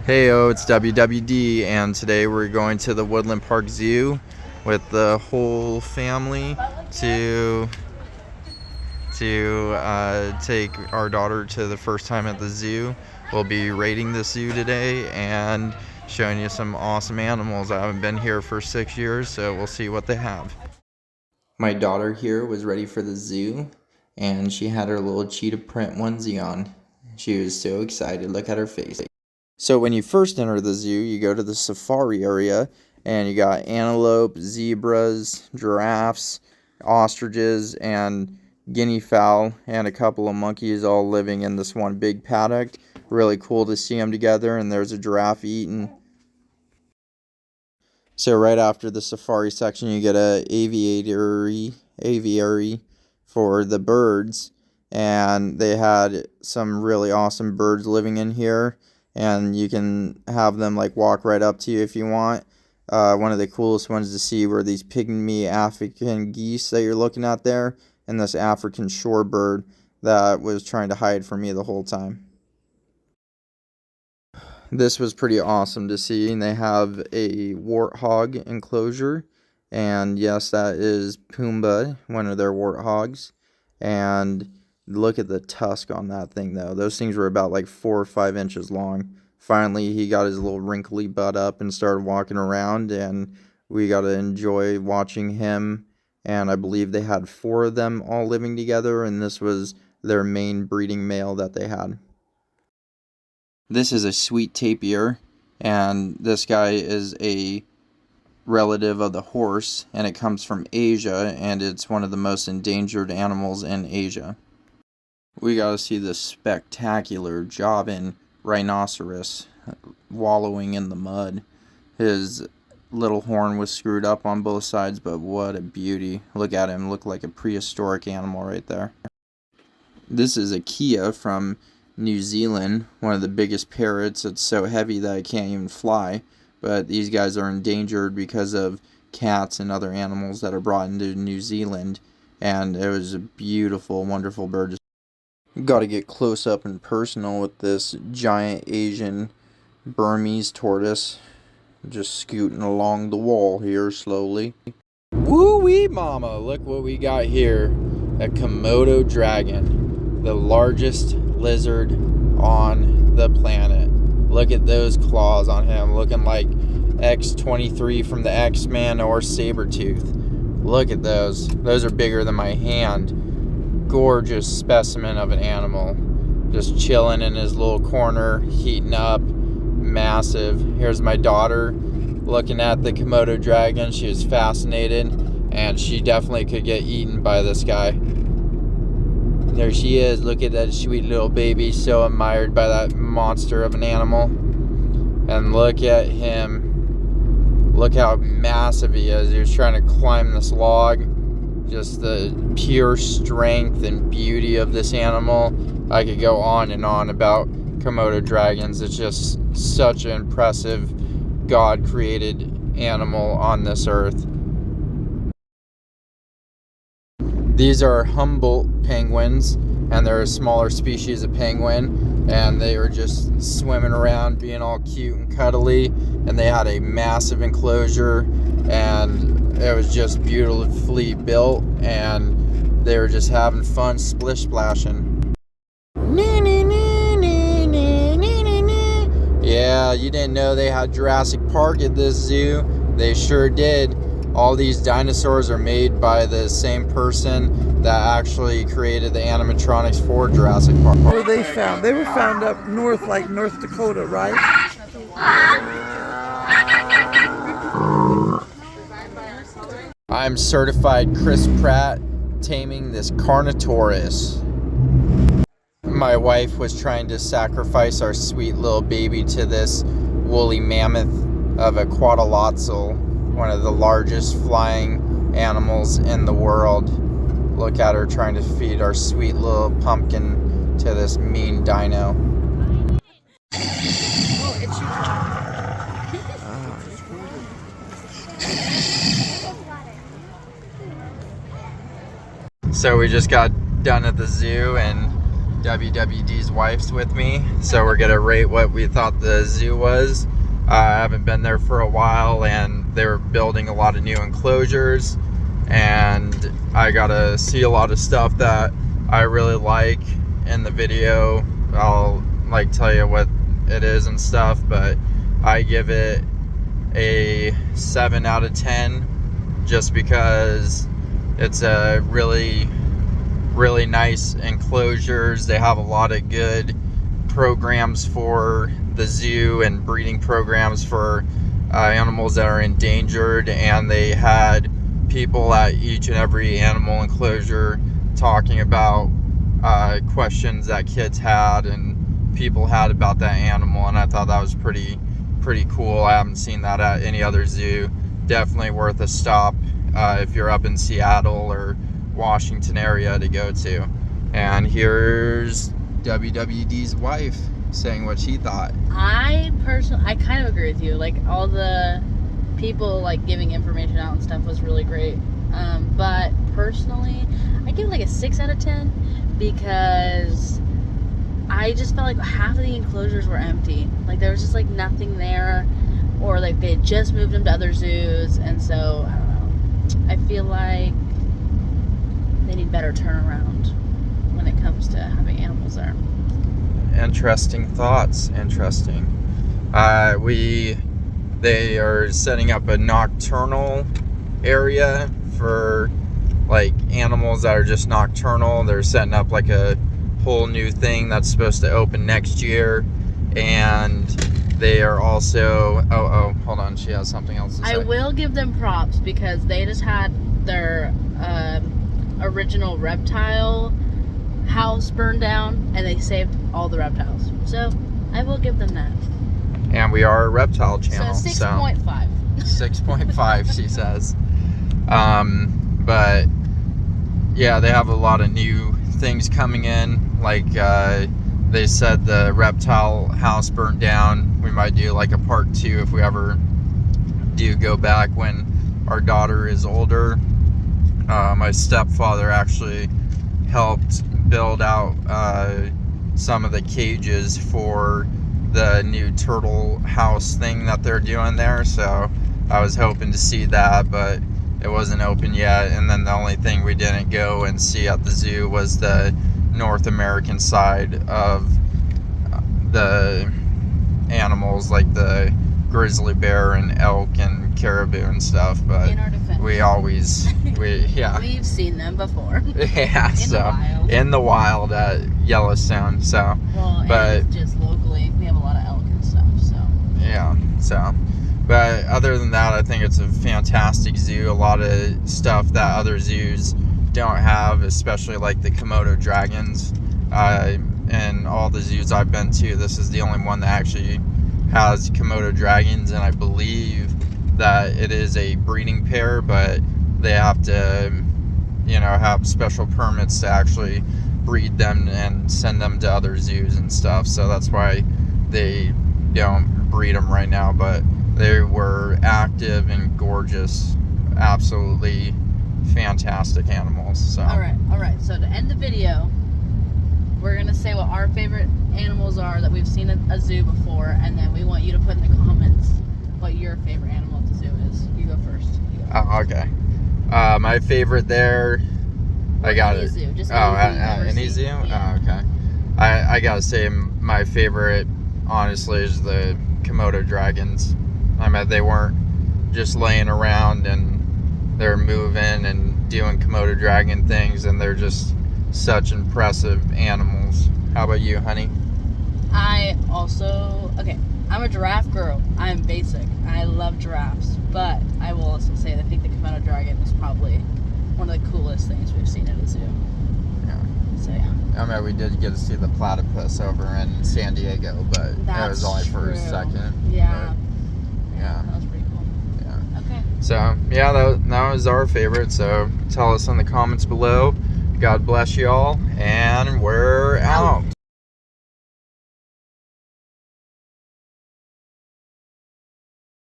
Heyo, it's WWD, and today we're going to the Woodland Park Zoo with the whole family to take our daughter to the first time at the zoo. We'll be raiding the zoo today and showing you some awesome animals. I haven't been here for 6 years, so we'll see what they have. My daughter here was ready for the zoo, and she had her little cheetah print onesie on. She was so excited. Look at her face. So when you first enter the zoo, you go to the safari area, and you got antelope, zebras, giraffes, ostriches, and guinea fowl, and a couple of monkeys all living in this one big paddock. Really cool to see them together, and there's a giraffe eating. So right after the safari section, you get a aviary for the birds, and they had some really awesome birds living in here, and you can have them like walk right up to you if you want. One of the coolest ones to see were these pygmy African geese that you're looking at there, and this African shorebird that was trying to hide from me the whole time. This was pretty awesome to see, and they have a warthog enclosure, and yes, that is Pumbaa, one of their warthogs. And look at the tusk on that thing, though. Those things were about like 4 or 5 inches long. Finally, he got his little wrinkly butt up and started walking around, and we got to enjoy watching him. And I believe they had 4 of them all living together, and this was their main breeding male that they had. This is a sweet tapir, and this guy is a relative of the horse, and it comes from Asia, and it's one of the most endangered animals in Asia. We got to see this spectacular Javan rhinoceros wallowing in the mud. His little horn was screwed up on both sides, but what a beauty. Look at him, look like a prehistoric animal right there. This is a Kia from New Zealand, one of the biggest parrots. It's so heavy that it can't even fly, but these guys are endangered because of cats and other animals that are brought into New Zealand, and it was a beautiful, wonderful bird. Got to get close up and personal with this giant Asian Burmese tortoise, just scooting along the wall here slowly. Woo-wee mama, look what we got here. A Komodo dragon, the largest lizard on the planet. Look at those claws on him, looking like X-23 from the X-Men or Sabretooth. Look at those. Those are bigger than my hand. Gorgeous specimen of an animal. Just chilling in his little corner, heating up. Massive. Here's my daughter looking at the Komodo dragon. She was fascinated, and she definitely could get eaten by this guy. There she is. Look at that sweet little baby, so admired by that monster of an animal. And look at him. Look how massive he is. He was trying to climb this log. Just the pure strength and beauty of this animal. I could go on and on about Komodo dragons. It's just such an impressive God-created animal on this earth. These are Humboldt penguins, and they're a smaller species of penguin, and they were just swimming around being all cute and cuddly, and they had a massive enclosure, and it was just beautifully built, and they were just having fun splish splashing. Yeah, you didn't know they had Jurassic Park at this zoo? They sure did. All these dinosaurs are made by the same person that actually created the animatronics for Jurassic Park. Where were they found? They were found up north, like North Dakota, right? I'm certified Chris Pratt taming this Carnotaurus. My wife was trying to sacrifice our sweet little baby to this woolly mammoth of a quadrilateral, one of the largest flying animals in the world. Look at her trying to feed our sweet little pumpkin to this mean dino. So we just got done at the zoo, and WWD's wife's with me, so we're gonna rate what we thought the zoo was. I haven't been there for a while, and they're building a lot of new enclosures, and I got to see a lot of stuff that I really like in the video. I'll tell you what it is and stuff, but I give it a 7 out of 10 just because it's a really nice enclosures. They have a lot of good programs for the zoo and breeding programs for animals that are endangered, and they had people at each and every animal enclosure talking about questions that kids had and people had about that animal, and I thought that was pretty cool. I haven't seen that at any other zoo. Definitely worth a stop if you're up in Seattle or Washington area to go to. And here's WWD's wife saying what she thought. I kind of agree with you. Like, all the people giving information out and stuff was really great. But personally, I give it like a 6 out of 10 because I just felt like half of the enclosures were empty. Like, there was just nothing there, or they had just moved them to other zoos, and so I don't know. I feel like they need better turnaround when it comes to having animals there. Interesting thoughts. Interesting. They are setting up a nocturnal area for animals that are just nocturnal. They're setting up a whole new thing that's supposed to open next year, and they are also hold on, she has something else to say. I will give them props because they just had their original reptile house burned down, and they saved all the reptiles, so I will give them that. And we are a reptile channel, so 6.5. 6.5 she says. But yeah, they have a lot of new things coming in. They said the reptile house burnt down. We might do a part 2 if we ever do go back when our daughter is older. My stepfather actually helped build out some of the cages for the new turtle house thing that they're doing there, so I was hoping to see that, but it wasn't open yet. And then the only thing we didn't go and see at the zoo was the North American side of the animals, like the grizzly bear and elk and caribou and stuff, but in our defense, we've seen them before. Yeah, in the wild at Yellowstone. So and just locally we have a lot of elk and stuff, so yeah. But other than that, I think it's a fantastic zoo. A lot of stuff that other zoos don't have, especially the Komodo dragons. And all the zoos I've been to, this is the only one that actually has Komodo dragons, and I believe that it is a breeding pair, but they have to, have special permits to actually breed them and send them to other zoos and stuff. So that's why they don't breed them right now, but they were active and gorgeous, absolutely fantastic animals. So all right, so to end the video, we're gonna say what our favorite animals are that we've seen at a zoo before, and then we want you to put in the comments what your favorite animal at the zoo is. You go first. Oh, okay. My favorite there, I got it. Zoo, just any zoo? Yeah. Oh, okay. I gotta say my favorite, honestly, is the Komodo dragons. I mean, they weren't just laying around, and they're moving and doing Komodo dragon things, and they're just such impressive animals. How about you, honey? I'm a giraffe girl. I'm basic. I love giraffes, but I will also say I think the Komodo dragon is probably one of the coolest things we've seen at a zoo. Yeah. So yeah. I mean, we did get to see the platypus over in San Diego, but it was only for a second. Yeah. Yeah. That was pretty cool. Yeah. Okay. So, yeah, that was our favorite. So, tell us in the comments below. God bless you all, and we're out.